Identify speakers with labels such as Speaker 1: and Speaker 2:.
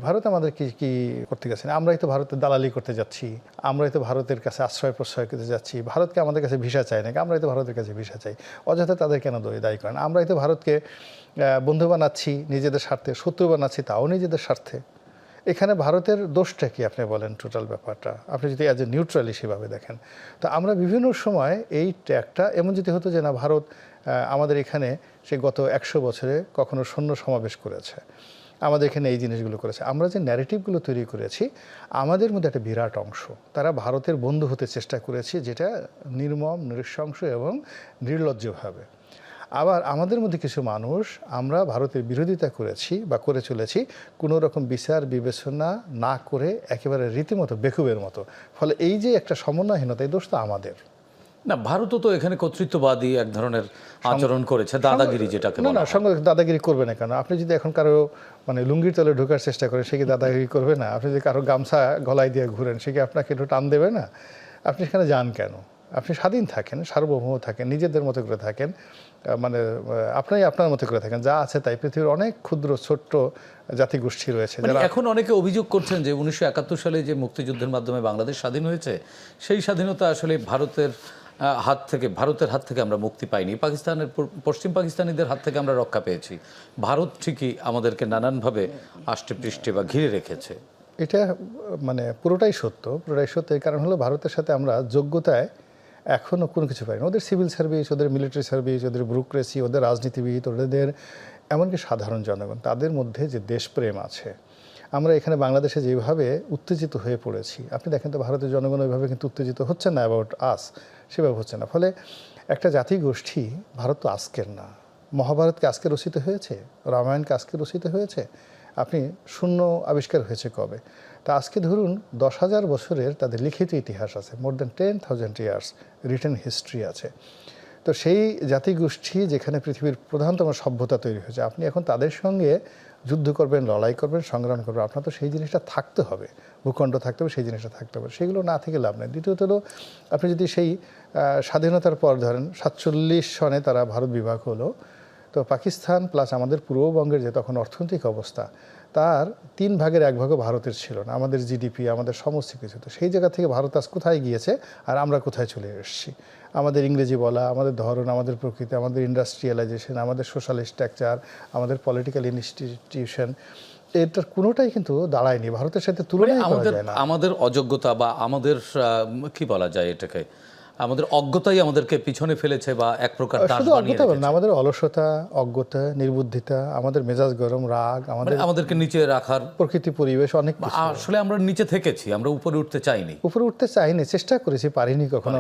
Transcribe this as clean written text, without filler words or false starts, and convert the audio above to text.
Speaker 1: ভারত আমাদের কি কি করতে গেছে না, আমরাই তো ভারতের দালালি করতে যাচ্ছি, আমরাই তো ভারতের কাছে আশ্রয় প্রশ্রয় করতে যাচ্ছি, ভারতকে আমাদের কাছে ভিসা চাই নাকি, আমরাই তো ভারতের কাছে ভিসা চাই, অযথা তাদের কেন দায়ী করেন? আমরাই তো ভারতকে বন্ধু বানাচ্ছি নিজেদের স্বার্থে, শত্রু বানাচ্ছি তাও নিজেদের স্বার্থে। এখানে ভারতের দোষটা কি আপনি বলেন? টোটাল ব্যাপারটা আপনি যদি অ্যাজ এ নিউট্রাল হিসেবে দেখেন, তো আমরা বিভিন্ন সময় এই ট্যাগটা এমন যদি হতো যে না ভারত আমাদের এখানে সে গত 100 বছরে কখনো সৈন্য সমাবেশ করেছে, আমাদের এখানে এই জিনিসগুলো করেছে, আমরা যে ন্যারেটিভগুলো তৈরি করেছি আমাদের মধ্যে একটা বিরাট অংশ তারা ভারতের বন্ধু হতে চেষ্টা করেছে, যেটা নির্মম, নৃশংস এবং নির্লজ্জভাবে। আবার আমাদের মধ্যে কিছু মানুষ আমরা ভারতের বিরোধিতা করেছি বা করে চলেছি কোনো রকম বিচার বিবেচনা না করে একেবারে রীতিমতো বেকুবের মতো। ফলে এই যে একটা সমন্বয়হীনতা, এই দোষ তো আমাদের
Speaker 2: না। ভারতও তো এখানে কর্তৃত্ববাদী এক ধরনের আচরণ করেছে, দাদাগিরি যেটাকে বলা হয়।
Speaker 1: না, সঙ্গে দাদাগিরি করবে না কেন? আপনি যদি এখন কারো মানে লুঙ্গির তলে ঢোকার চেষ্টা করেন সে কি দাদাগিরি করবে না? আপনি যদি কারো গামছা গলায় দিয়ে ঘুরেন সে কি আপনাকে একটু টান দেবে না? আপনি সেখানে যান কেন? আপনি স্বাধীন থাকেন, সার্বভৌম থাকেন, নিজেদের মতো করে থাকেন, মানে আপনি আপনার মতো করে থাকেন, যা আছে তাই। পৃথিবীর অনেক ক্ষুদ্র ছোট্ট জাতিগোষ্ঠী রয়েছে যারা
Speaker 2: এখন অনেকে অভিযোগ করছেন যে 1971 সালে যে মুক্তিযুদ্ধের মাধ্যমে বাংলাদেশ স্বাধীন হয়েছে সেই স্বাধীনতা আসলে ভারতের হাত থেকে আমরা মুক্তি পাইনি, পাকিস্তানের পশ্চিম পাকিস্তানিদের হাত থেকে আমরা রক্ষা পেয়েছি। ভারত ঠিকই আমাদেরকে নানানভাবে আষ্টে পৃষ্ঠে বা ঘিরে রেখেছে।
Speaker 1: এটা মানে পুরোটাই সত্য, পুরোটাই সত্য। এই কারণ হলো ভারতের সাথে আমরা যোগ্যতায় এখনও কোনো কিছু পাইনি। ওদের সিভিল সার্ভিস, ওদের মিলিটারি সার্ভিস, ওদের ব্যুরোক্রেসি, ওদের রাজনীতিবিদ, ওদের এমনকি সাধারণ জনগণ, তাদের মধ্যে যে দেশপ্রেম আছে, আমরা এখানে বাংলাদেশে যেভাবে উত্তেজিত হয়ে পড়েছি, আপনি দেখেন তো ভারতের জনগণ ওইভাবে কিন্তু উত্তেজিত হচ্ছে না অ্যাবাউট আস, সেভাবে হচ্ছে না। ফলে একটা জাতিগোষ্ঠী, ভারত তো আজকের না, মহাভারতকে আজকে রচিত হয়েছে, রামায়ণকে আজকে রচিত হয়েছে, আপনি শূন্য আবিষ্কার হয়েছে কবে? তা আজকে ধরুন 10,000 বছরের তাদের লিখিত ইতিহাস আছে, more than 10,000 years written history আছে। তো সেই জাতিগোষ্ঠী যেখানে পৃথিবীর প্রধানতম সভ্যতা তৈরি হয়েছে, আপনি এখন তাদের সঙ্গে যুদ্ধ করবেন, লড়াই করবেন, সংগ্রাম করবেন, আপনার তো সেই জিনিসটা থাকতে হবে, ভূখণ্ড থাকতে হবে, সেই জিনিসটা থাকতে হবে, সেগুলো না থেকে লাভ নেই। দ্বিতীয়ত হলো আপনি যদি সেই স্বাধীনতার পর ধরেন 47 সনে তারা ভারত বিভাগ হলো, তো পাকিস্তান প্লাস আমাদের পূর্ববঙ্গের যে তখন অর্থনৈতিক অবস্থা, তার 3 ভাগের 1 ভাগও ভারতের ছিল না, আমাদের জিডিপি, আমাদের সমস্ত কিছু। তো সেই জায়গা থেকে ভারত আজ কোথায় গিয়েছে আর আমরা কোথায় চলে এসেছি? আমাদের ইংরেজি বলা, আমাদের ধরন, আমাদের প্রকৃতি, আমাদের ইন্ডাস্ট্রিয়ালাইজেশন, আমাদের সোশ্যাল স্ট্রাকচার, আমাদের পলিটিক্যাল ইনস্টিটিউশন, এটার কোনোটাই কিন্তু দাঁড়ায়নি, ভারতের সাথে তুলনাই করা যায় না।
Speaker 2: আমাদের অযোগ্যতা বা আমাদের কি বলা যায় এটাকে, আমাদের অজ্ঞতাই আমাদেরকে পিছনে ফেলেছে বা এক প্রকার দাস বানিয়ে রেখেছে।
Speaker 1: আমাদের অলসতা, অজ্ঞতা, নির্বুদ্ধিতা, আমাদের মেজাজ গরম, রাগ,
Speaker 2: আমাদেরকে নিচে রাখার
Speaker 1: প্রকৃতি, পরিবেশ, অনেক
Speaker 2: আসলে আমরা নিচে থেকেছি, আমরা উপরে উঠতে চাইনি,
Speaker 1: চেষ্টা করেছি, পারিনি কখনো।